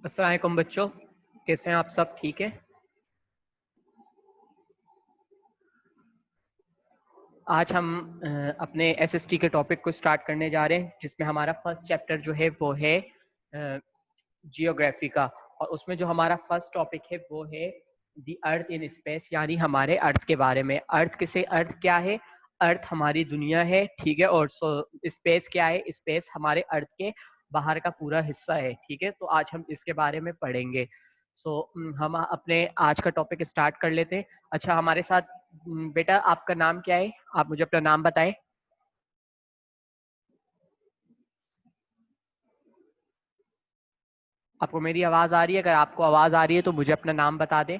अस्सलाम वालेकुम बच्चों, कैसे हैं आप सब? ठीक है। आज हम अपने एसएसटी के टॉपिक को स्टार्ट करने जा रहे हैं, जिसमें हमारा फर्स्ट चैप्टर जो है वो है जियोग्राफी का। और उसमें जो हमारा फर्स्ट टॉपिक है वो है दी अर्थ इन स्पेस, यानी हमारे अर्थ के बारे में। अर्थ क्या है? अर्थ हमारी दुनिया है, ठीक है। और स्पेस क्या है? स्पेस हमारे अर्थ के बाहर का पूरा हिस्सा है, ठीक है। तो आज हम इसके बारे में पढ़ेंगे। हम अपने आज का टॉपिक स्टार्ट कर लेते हैं। अच्छा, हमारे साथ बेटा आपका नाम क्या है? आप मुझे अपना नाम बताएं। आपको मेरी आवाज आ रही है? अगर आपको आवाज आ रही है तो मुझे अपना नाम बता दें।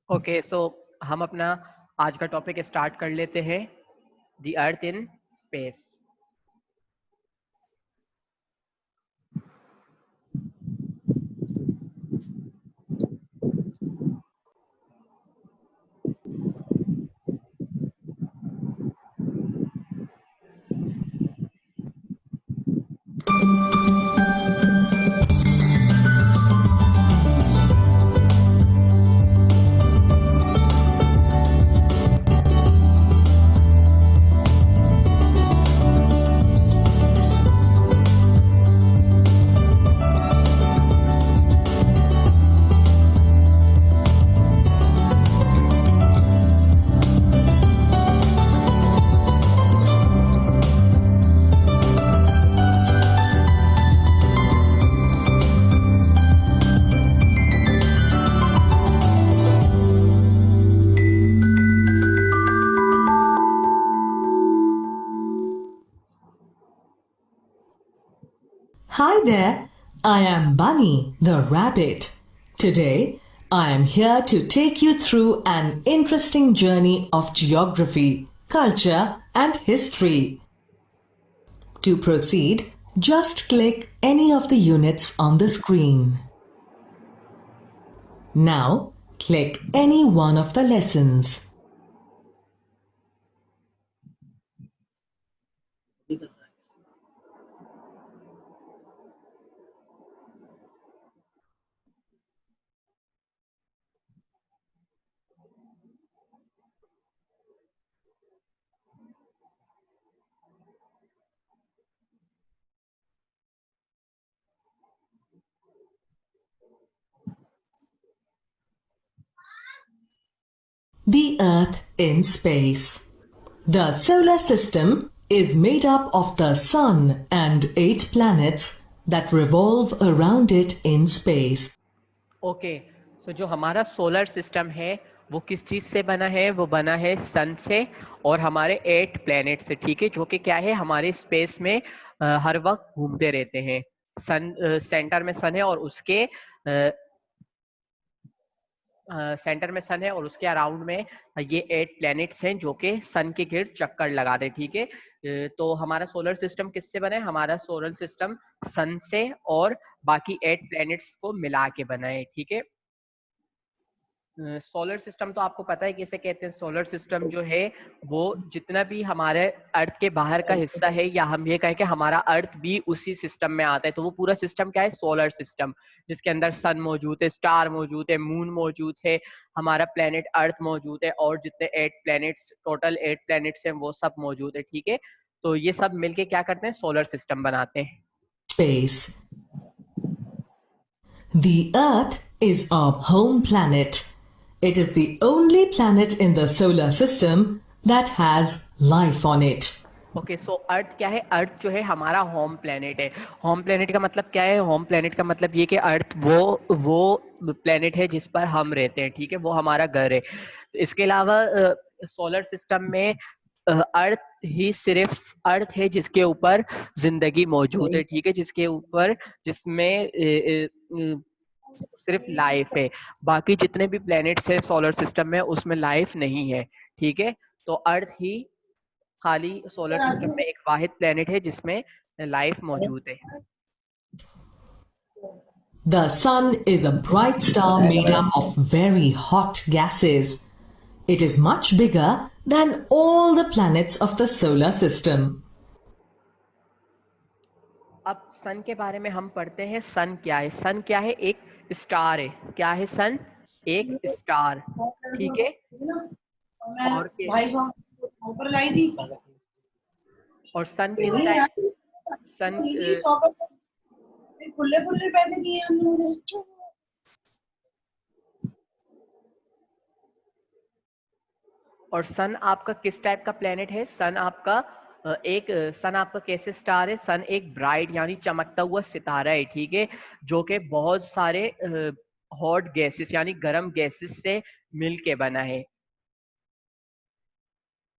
ओके, सो हम अपना आज का टॉपिक स्टार्ट कर लेते हैं, the earth in space. Hi there, I am Bunny the rabbit. Today, I am here to take you through an interesting journey of geography, culture, and history. To proceed, just click any of the units on the screen. Now, click any one of the lessons. The Earth in space. The solar system is made up of the Sun and 8 planets that revolve around it in space. Okay, so जो हमारा solar system है वो किस चीज से बना है? वो बना है सन से और हमारे 8 प्लैनेट से, ठीक है, जो कि क्या है, हमारे स्पेस में हर वक्त घूमते रहते हैं। सन सेंटर में सन है और उसके सेंटर में सन है और उसके अराउंड में ये 8 प्लैनेट्स हैं जो कि सन के गिर्द चक्कर लगाते हैं, ठीक है। तो हमारा सोलर सिस्टम किससे बना है? हमारा सोलर सिस्टम सन से और बाकी 8 प्लैनेट्स को मिला के बना है, ठीक है। सोलर सिस्टम तो आपको पता है किसे कहते हैं। सोलर सिस्टम जो है वो जितना भी हमारे अर्थ के बाहर का हिस्सा है, या हम ये कहें कि हमारा अर्थ भी उसी सिस्टम में आता है, तो वो पूरा सिस्टम क्या है? सोलर सिस्टम, जिसके अंदर सन मौजूद है, स्टार मौजूद है, मून मौजूद है, हमारा प्लेनेट अर्थ मौजूद है, और जितने 8 प्लैनेट्स, टोटल 8 प्लैनेट्स हैं वो सब मौजूद है, ठीक है। तो ये सब मिलके क्या करते हैं? सोलर सिस्टम बनाते हैं। Space. The Earth is our home planet. It is the only planet in the solar system that has life on it. Okay, so Earth क्या है? अर्थ जो है हमारा होम प्लेनेट है। होम प्लेनेट का मतलब क्या है? होम प्लेनेट का मतलब ये कि अर्थ वो प्लेनेट है जिस पर हम रहते हैं, ठीक है, वो हमारा घर है। इसके अलावा सोलर सिस्टम में अर्थ ही सिर्फ अर्थ है जिसके ऊपर जिंदगी मौजूद है, ठीक है, जिसके ऊपर जिसमें सिर्फ लाइफ है। बाकी जितने भी प्लैनेट्स हैं सोलर सिस्टम में उसमें लाइफ नहीं है, ठीक है। तो अर्थ ही खाली सोलर सिस्टम में एक वाहिद प्लेनेट है जिसमें लाइफ मौजूद है। The sun is a bright star made up of very hot gases. It is much bigger than all the planets of the solar system. अब सन के बारे में हम पढ़ते हैं। सन क्या है? सन क्या है? एक स्टार है। क्या है सन? एक स्टार, ठीक है। और और सन किस टाइप? सन खुले खुले पैसे दिए हमने। और सन आपका किस टाइप का प्लेनेट है? सन आपका सन आपका कैसे स्टार है? सन एक ब्राइट यानी चमकता हुआ सितारा है, ठीक है, जो कि बहुत सारे हॉट गैसेस यानी गर्म गैसेस से मिलके बना है।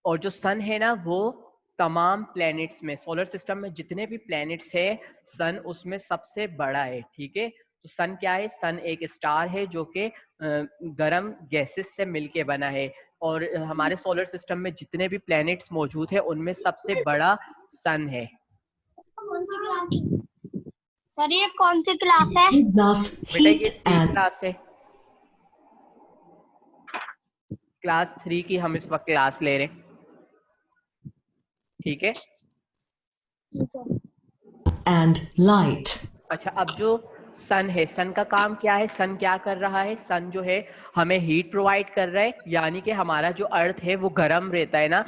और जो सन है ना, वो तमाम प्लैनेट्स में, सोलर सिस्टम में जितने भी प्लैनेट्स है, सन उसमें सबसे बड़ा है, ठीक है। तो सन क्या है? सन एक स्टार है जो कि गर्म गैसेस से मिलके बना है। और हमारे सोलर सिस्टम में जितने भी प्लैनेट्स मौजूद है, उनमें सबसे बड़ा सन है। कौन सी क्लास है सर? ये कौन सी क्लास है बेटा ये 3 क्लास है। क्लास 3 की हम इस वक्त क्लास ले रहे हैं, ठीक है। And light. अच्छा, अब जो सन है, सन का काम क्या है? सन क्या कर रहा है? सन जो है हमें हीट प्रोवाइड कर रहा है, यानी कि हमारा जो अर्थ है वो गर्म रहता है ना।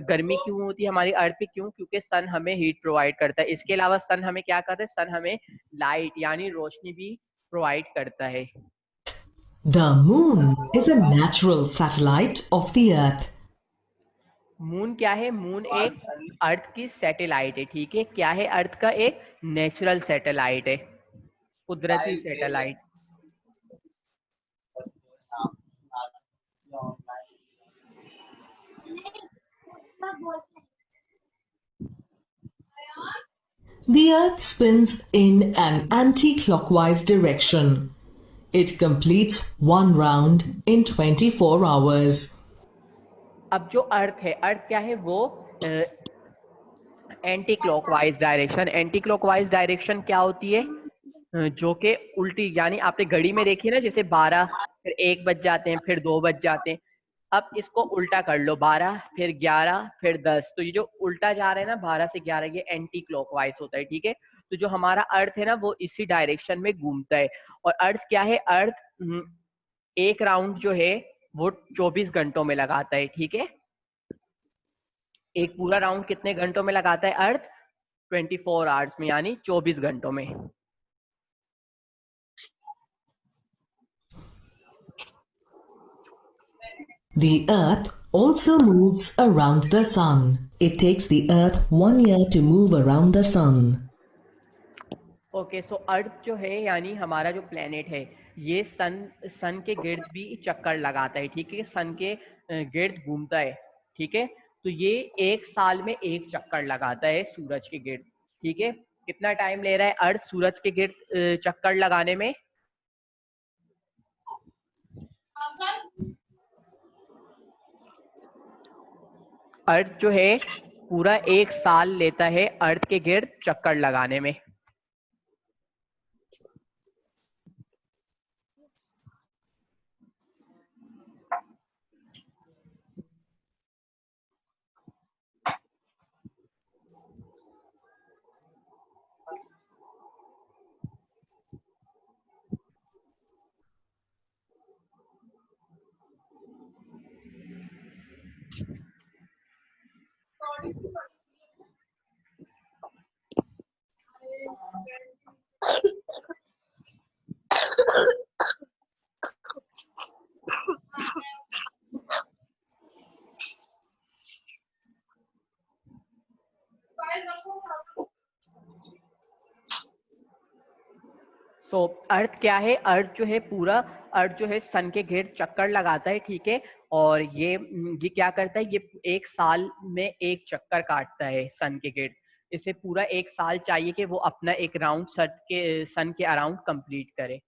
गर्मी क्यों होती है हमारी अर्थ पे? क्यों? क्योंकि सन हमें हीट प्रोवाइड करता है। इसके अलावा सन हमें क्या कर रहा है? सन हमें लाइट यानी रोशनी भी प्रोवाइड करता है। The moon is a natural satellite of the earth. Moon क्या है? मून एक अर्थ की सैटेलाइट है, ठीक है। क्या है? अर्थ का एक नेचुरल सैटेलाइट है, कुदरती satellite. The earth spins in an anti-clockwise direction. It completes one round in 24 hours. अब जो अर्थ है, अर्थ क्या है? वो anti clockwise direction. Anti clockwise direction क्या होती है? जो कि उल्टी, यानी आपने घड़ी में देखी ना, जैसे 12 फिर 1 बज जाते हैं, फिर 2 बज जाते हैं। अब इसको उल्टा कर लो, 12 फिर 11 फिर 10। तो ये जो उल्टा जा रहा है ना, 12 से 11, ये एंटी क्लॉकवाइज होता है, ठीक है। तो जो हमारा अर्थ है ना, वो इसी डायरेक्शन में घूमता है। और अर्थ क्या है? अर्थ एक राउंड जो है वो 24 घंटों में लगाता है, ठीक है। एक पूरा राउंड कितने घंटों में लगाता है अर्थ? 24 आवर्स में, यानी 24 घंटों में। The earth also moves around the sun. It takes the earth 1 year to move around the sun. Okay, so Earth जो है यानी हमारा जो प्लेनेट है, ये सन के गिर्द भी चक्कर लगाता है, ठीक है। सन के गिर्द घूमता है, ठीक है। तो ये 1 साल में एक चक्कर लगाता है सूरज के गिर्द, ठीक है। कितना टाइम ले रहा है अर्थ सूरज के गिर्द चक्कर लगाने में? अर्थ जो है पूरा 1 साल लेता है अर्थ के गिर्द चक्कर लगाने में। सो अर्थ क्या है? अर्थ जो है पूरा, अर्थ जो है सन के गिर्द चक्कर लगाता है, ठीक है। और ये क्या करता है? ये 1 साल में एक चक्कर काटता है सन के गिर्द। इसे पूरा 1 साल चाहिए कि वो अपना एक राउंड सन के अराउंड कंप्लीट करे।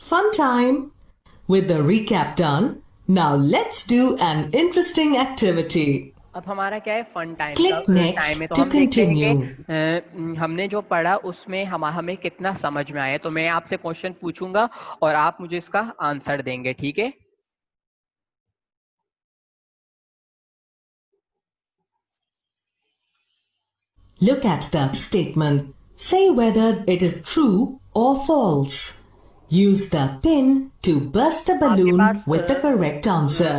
Fun time! With the recap done, now let's do an interesting activity. अब हमारा क्या है फन टाइम Click का next टाइम है, तो to हम देखते हैं continue. कि हमने जो पढ़ा उसमें हमें कितना समझ में आया। तो मैं आपसे क्वेश्चन पूछूंगा और आप मुझे इसका आंसर देंगे, ठीक है? Look at the statement. Say whether it is true or false. Use the pin to burst the आपके balloon pass with the correct answer.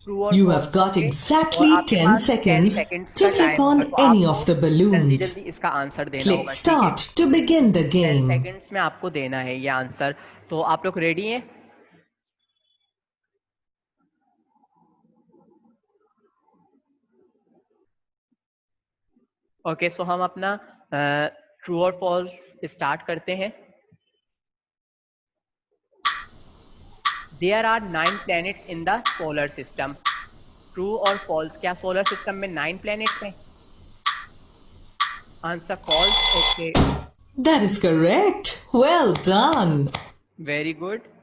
True और You have फॉल्स got होंगे और exactly आपके 10 पास 10 seconds सेकंड्स to का click time होगा, on तो any आपको of the जल्दी balloons. जल्दी इसका आंसर देना Click होगा, ठीक है? start to begin the 10 game. Seconds में आपको देना है ये आंसर। तो आप लोग रेडी हैं? ओके, सो हम अपना ट्रू और फॉल्स स्टार्ट करते हैं। There are 9 planets in the solar system. True और फॉल्स, क्या सोलर सिस्टम में 9 प्लैनेट्स हैं? Answer false. Okay, That is correct. Well done. Very good.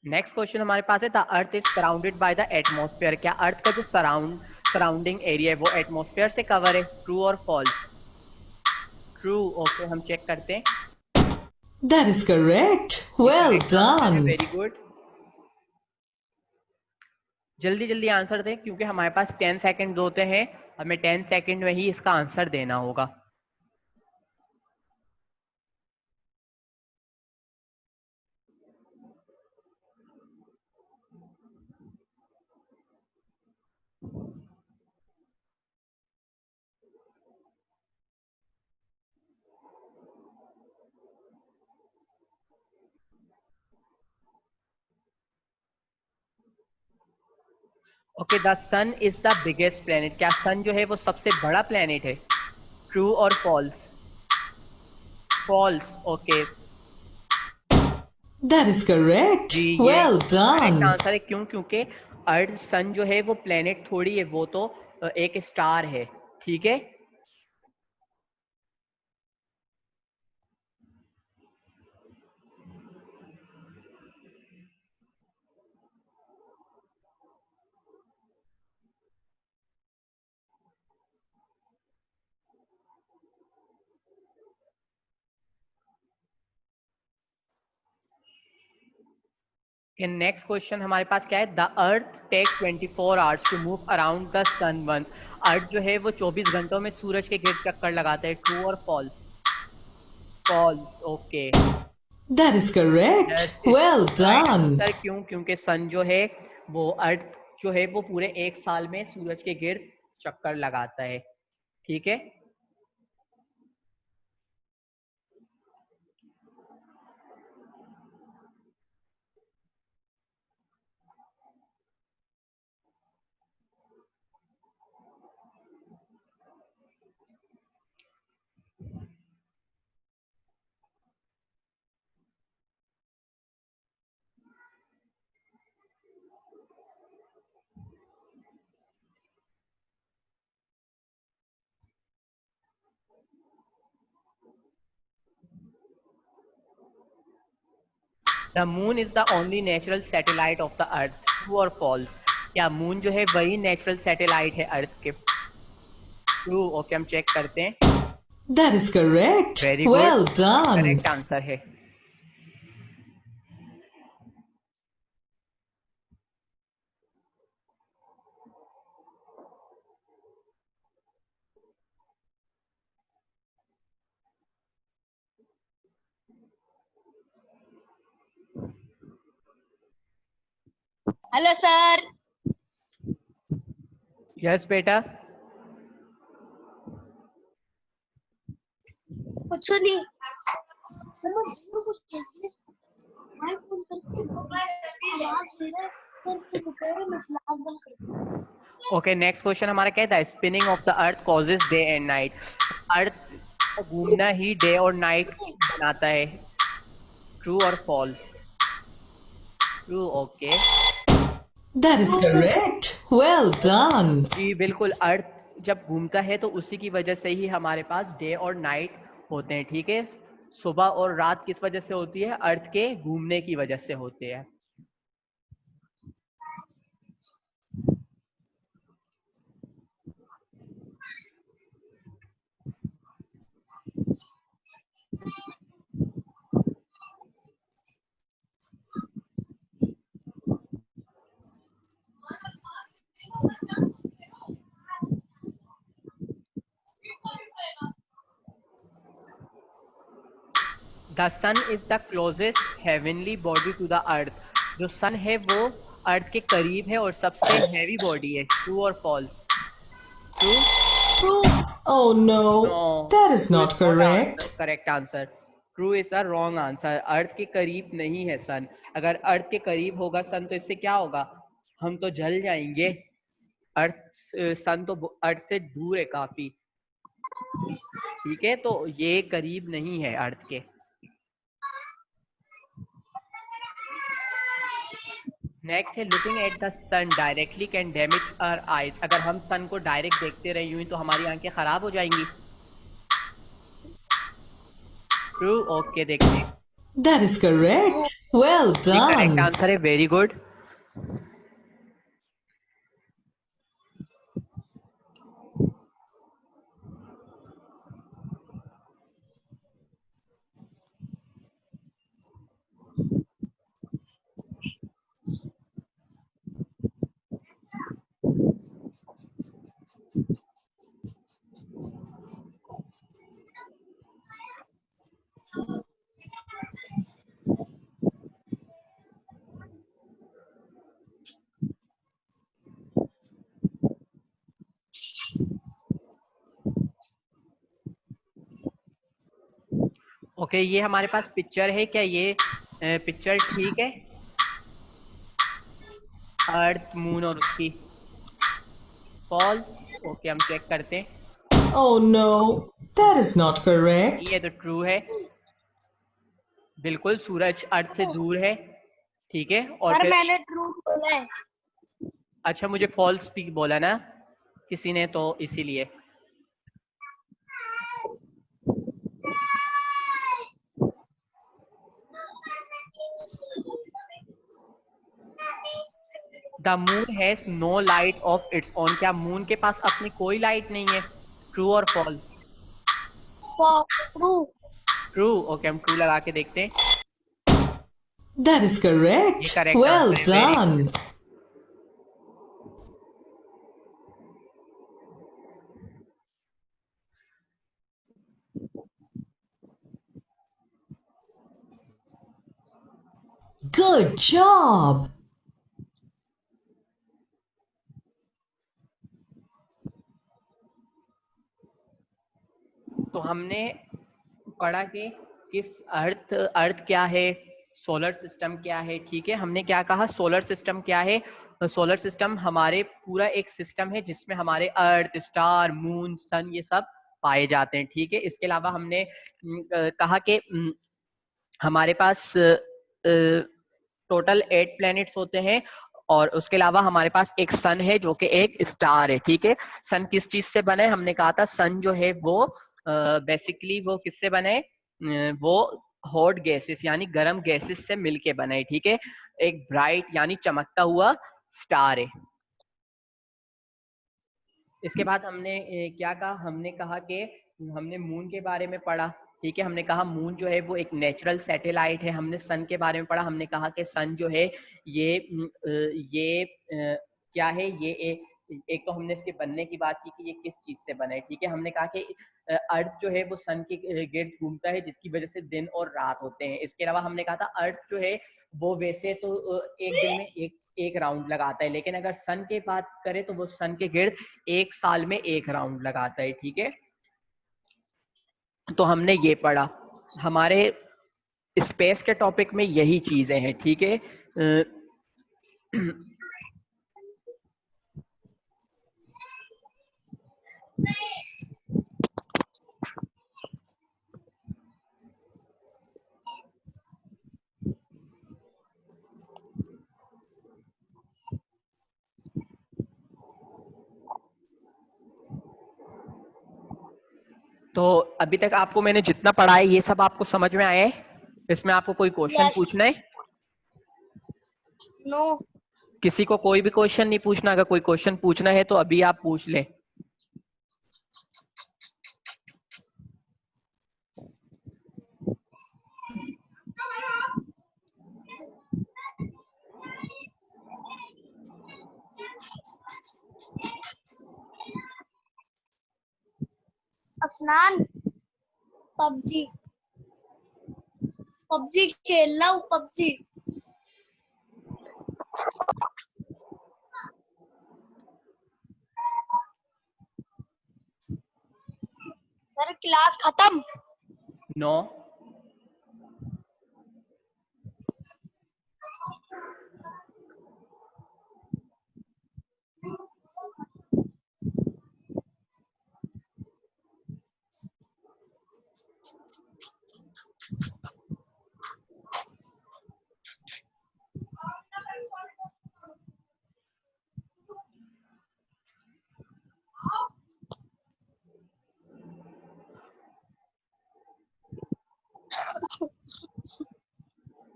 Next question हमारे पास है, the earth is surrounded by the atmosphere. क्या earth का जो सराउंडिंग एरिया है वो एटमॉस्फेयर से कवर है? ट्रू और फॉल्स? ट्रू। ओके, हम चेक करते हैं। That is correct. Well correct answer है, done. Very good. जल्दी जल्दी आंसर दें क्योंकि हमारे पास 10 सेकंड होते हैं, हमें 10 सेकंड में ही इसका आंसर देना होगा। Okay, the sun is the biggest planet. क्या सन जो है वो सबसे बड़ा प्लेनेट है? ट्रू और false? False. Okay That is जी, correct. ये Well करेक्ट done. आंसर है। क्यों? क्योंकि अर्थ सन जो है वो प्लेनेट थोड़ी है, वो तो एक स्टार है, ठीक है? नेक्स्ट क्वेश्चन हमारे पास क्या है, the Earth take 24 hours to move around the sun once. Earth जो है वो 24 घंटों में सूरज के गिर्द चक्कर लगाता है। ट्रू और false? False. Okay, That is correct. Yes it's Well right done. Answer. क्यों? क्योंकि सन जो है वो अर्थ जो है वो पूरे एक साल में सूरज के गिर्द चक्कर लगाता है, ठीक है? The moon is the only natural satellite of the earth. True और फॉल्स? क्या मून जो है वही नेचुरल सैटेलाइट है अर्थ के? ट्रू। ओके, हम चेक करते हैं। That is correct. Very good, Well done. Correct answer है। Hello sir. यस बेटा। कुछ नहीं। मैं फोन करके बात दे रहा है, सर को दोपहर में क्लास बंद कर। ओके, नेक्स्ट क्वेश्चन हमारा क्या है? The spinning of the Earth causes day and night. Earth का घूमना ही डे और नाइट बनाता है। ट्रू और false? True. Okay, That is correct. Well done. जी बिल्कुल। अर्थ जब घूमता है तो उसी की वजह से ही हमारे पास डे और नाइट होते हैं, ठीक है। सुबह और रात किस वजह से होती है? अर्थ के घूमने की वजह से होते हैं। The sun is the closest heavenly body to the earth. जो सन है वो अर्थ के करीब है और सबसे हैवी बॉडी है। ट्रू और false? True? True. Oh no, no, that is true is not not answer, correct. Correct answer. True is a wrong answer. Earth के करीब नहीं है सन। अगर अर्थ के करीब होगा सन तो इससे क्या होगा? हम तो जल जाएंगे। अर्थ सन तो अर्थ से दूर है काफी, ठीक है, तो ये करीब नहीं है अर्थ के। नेक्स्ट है looking at the sun directly can damage our eyes. अगर हम सन को डायरेक्ट देखते रहे यूं ही तो हमारी आंखें खराब हो जाएंगी। ट्रू। ओके, देखते हैं। That is correct. Well ये करेक्ट done. आंसर है, वेरी गुड। ओके, ये हमारे पास पिक्चर है। क्या ये पिक्चर ठीक है? अर्थ, मून और उसकी? फॉल्स। ओके, हम चेक करते हैं। Oh no, that is not correct. ये तो ट्रू है, बिल्कुल। सूरज अर्थ से दूर है, ठीक है। और सर फिर मैंने ट्रू बोला है। अच्छा, मुझे फॉल्स भी बोला ना किसी ने, तो इसीलिए। The moon has no light of its own. क्या मून के पास अपनी कोई लाइट नहीं है? ट्रू और फॉल्स? ट्रू। ट्रू। ओके, हम ट्रू लगा के देखते हैं। That is ये correct. करेक्ट Well आंसर है, very done. Good. Good job. तो हमने पढ़ा कि किस अर्थ क्या है, सोलर सिस्टम क्या है, ठीक है। हमने क्या कहा? सोलर सिस्टम क्या है? सोलर सिस्टम हमारे पूरा एक सिस्टम है जिसमें हमारे अर्थ, स्टार, मून, सन ये सब पाए जाते हैं, ठीक है। इसके अलावा हमने कहा कि हमारे पास टोटल 8 प्लैनेट्स होते हैं और उसके अलावा हमारे पास एक सन है जो कि एक स्टार है, ठीक है। सन किस चीज से बना है? हमने कहा था सन जो है वो बेसिकली वो किससे बना है? वो हॉट गैसेस यानी गर्म गैसेस से मिलके बना है, ठीक है। एक ब्राइट यानी चमकता हुआ स्टार है। इसके बाद हमने क्या कहा? हमने कहा कि हमने मून के बारे में पढ़ा, ठीक है। हमने कहा मून जो है वो एक नेचुरल सैटेलाइट है। हमने सन के बारे में पढ़ा। हमने कहा कि सन जो है ये क्या है? ये एक तो हमने इसके बनने की बात की कि ये किस चीज से बना है, ठीक है। हमने कहा कि अर्थ जो है वो सन के गिर्द घूमता है जिसकी वजह से दिन और रात होते हैं। इसके अलावा हमने कहा था अर्थ जो है वो वैसे तो एक दिन में एक राउंड लगाता है, लेकिन अगर सन की बात करें तो वो सन के गिर्द एक साल में एक राउंड लगाता है, ठीक है। तो हमने ये पढ़ा। हमारे स्पेस के टॉपिक में यही चीजें हैं, ठीक है। तो अभी तक आपको मैंने जितना पढ़ा है ये सब आपको समझ में आया है? इसमें आपको कोई क्वेश्चन यस। पूछना है? नो। किसी को कोई भी क्वेश्चन नहीं पूछना? अगर कोई क्वेश्चन पूछना है तो अभी आप पूछ लें। अफनान, पबजी पबजी खेल रहा हूँ, पबजी। सर क्लास खत्म। नो।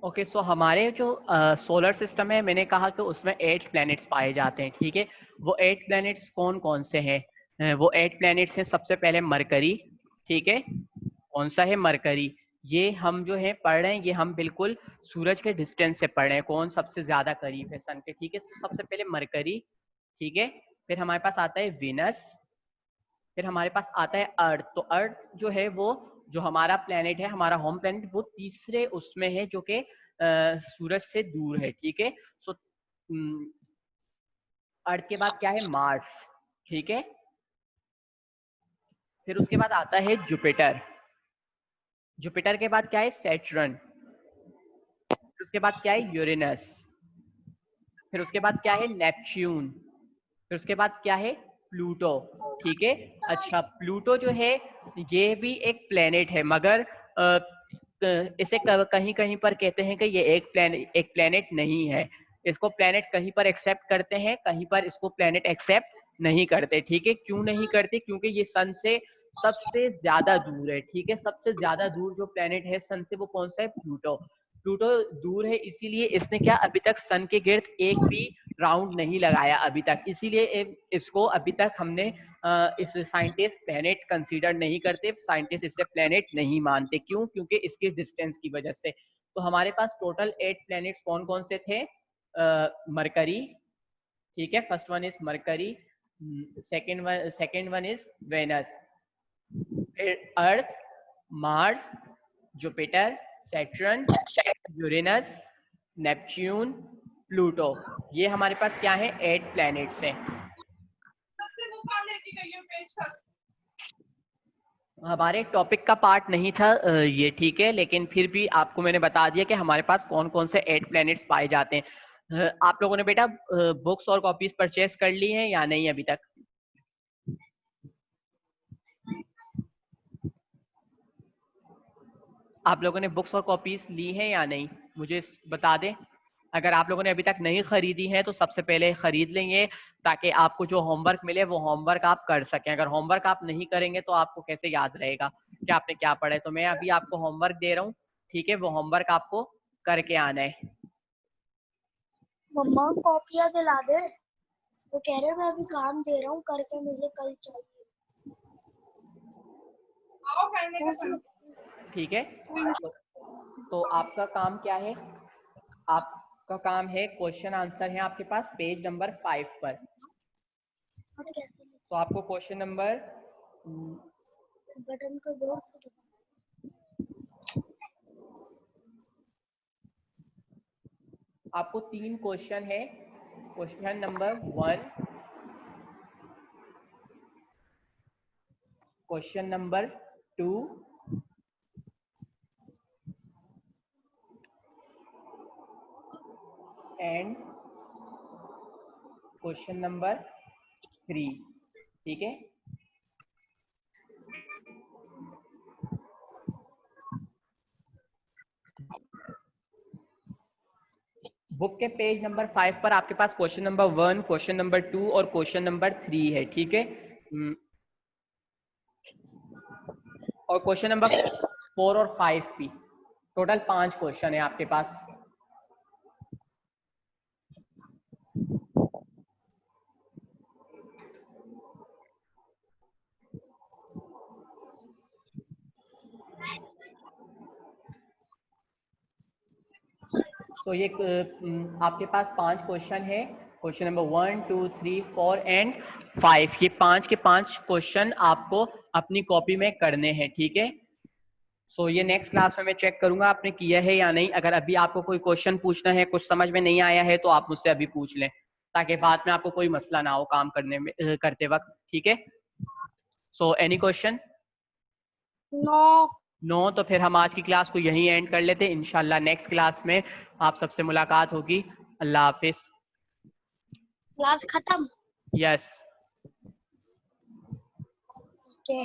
ओके, सो हमारे जो सोलर सिस्टम है, मैंने कहा कि उसमें 8 प्लैनेट्स पाए जाते हैं, ठीक है। वो 8 प्लैनेट्स कौन कौन से हैं? वो 8 प्लैनेट्स हैं, सबसे पहले मरकरी, ठीक है। कौन सा है? मरकरी। ये हम जो है पढ़ रहे हैं, ये हम बिल्कुल सूरज के डिस्टेंस से पढ़ रहे हैं, कौन सबसे ज्यादा करीब है सन के, ठीक है। सबसे पहले मरकरी, ठीक है। फिर हमारे पास आता है विनस, फिर हमारे पास आता है अर्थ। तो अर्थ जो है वो जो हमारा प्लेनेट है, हमारा होम प्लेनेट, वो तीसरे उसमें है जो कि सूरज से दूर है, ठीक है। सो अर्थ के बाद क्या है? मार्स, ठीक है। फिर उसके बाद आता है जुपिटर, जुपिटर के बाद क्या है? सैटर्न। फिर उसके बाद क्या है? यूरेनस। फिर उसके बाद क्या है? नेपच्यून। फिर उसके बाद क्या है? प्लूटो, ठीक है। अच्छा, प्लूटो जो है ये भी एक प्लेनेट है, मगर इसे कहीं कहीं पर कहते हैं कि ये एक प्लेनेट नहीं है। इसको प्लेनेट कहीं पर एक्सेप्ट करते हैं, कहीं पर इसको प्लेनेट एक्सेप्ट नहीं करते, ठीक है। क्यों नहीं करते? क्योंकि ये सन से सबसे ज्यादा दूर है, ठीक है। सबसे ज्यादा दूर जो प्लेनेट है सन से, वो कौन सा है? प्लूटो। प्लूटो दूर है, इसीलिए इसने क्या अभी तक सन के गिर्द एक भी राउंड नहीं लगाया अभी तक, इसीलिए इसको अभी तक हमने इस साइंटिस्ट प्लेनेट कंसीडर नहीं करते, साइंटिस्ट इसे प्लेनेट नहीं मानते। क्यों? क्योंकि इसके डिस्टेंस की वजह से। तो हमारे पास टोटल 8 प्लैनेट्स कौन कौन से थे? मरकरी, ठीक है, first one is Mercury, second one is Venus, फिर Earth, Mars, Jupiter, Saturn, Uranus, Neptune, Pluto. ये हमारे पास क्या है? 8 प्लैनेट्स हैं। हमारे टॉपिक का पार्ट नहीं था ये, ठीक है, लेकिन फिर भी आपको मैंने बता दिया कि हमारे पास कौन कौन से 8 प्लैनेट्स पाए जाते हैं। आप लोगों ने बेटा बुक्स और कॉपीज परचेज कर ली हैं या नहीं अभी तक? आप लोगों ने बुक्स और कॉपीज ली हैं या नहीं, मुझे बता दें। अगर आप लोगों ने अभी तक नहीं खरीदी है तो सबसे पहले खरीद लेंगे, ताकि आपको जो होमवर्क मिले वो होमवर्क आप कर सकें। अगर होमवर्क आप नहीं करेंगे तो आपको कैसे याद रहेगा कि आपने क्या पढ़ा है? तो मैं अभी आपको होमवर्क दे रहा हूँ, ठीक है। वो होमवर्क आपको करके आना है। मम्मा कॉपियाँ दिला दे। वो कह रहे मैं अभी काम दे रहा हूँ करके, मुझे कल चाहिए। ठीक है, तो आपका काम क्या है? आपका काम है, क्वेश्चन आंसर है आपके पास पेज नंबर 5 पर। तो आपको क्वेश्चन नंबर बटन को जोर से दबा। आपको 3 क्वेश्चन है। Question number 1, question number 2, and question number 3, ठीक है। बुक के पेज नंबर 5 पर आपके पास क्वेश्चन नंबर 1, क्वेश्चन नंबर 2 और क्वेश्चन नंबर 3 है, ठीक है। और क्वेश्चन नंबर 4 और 5 भी, टोटल 5 क्वेश्चन है आपके पास। तो ये आपके पास 5 क्वेश्चन है, क्वेश्चन नंबर 1, 2, 3, 4 एंड 5। ये 5 के 5 क्वेश्चन आपको अपनी कॉपी में करने हैं, ठीक है। सो ये नेक्स्ट क्लास में मैं चेक करूंगा आपने किया है या नहीं। अगर अभी आपको कोई क्वेश्चन पूछना है, कुछ समझ में नहीं आया है, तो आप मुझसे अभी पूछ लें, ताकि बाद में आपको कोई मसला ना हो काम करने में करते वक्त, ठीक है। So any question? No. No, तो फिर हम आज की क्लास को यहीं एंड कर लेते हैं। इंशाल्लाह नेक्स्ट क्लास में आप सबसे मुलाकात होगी। अल्लाह हाफिज। क्लास खत्म? यस। ओके।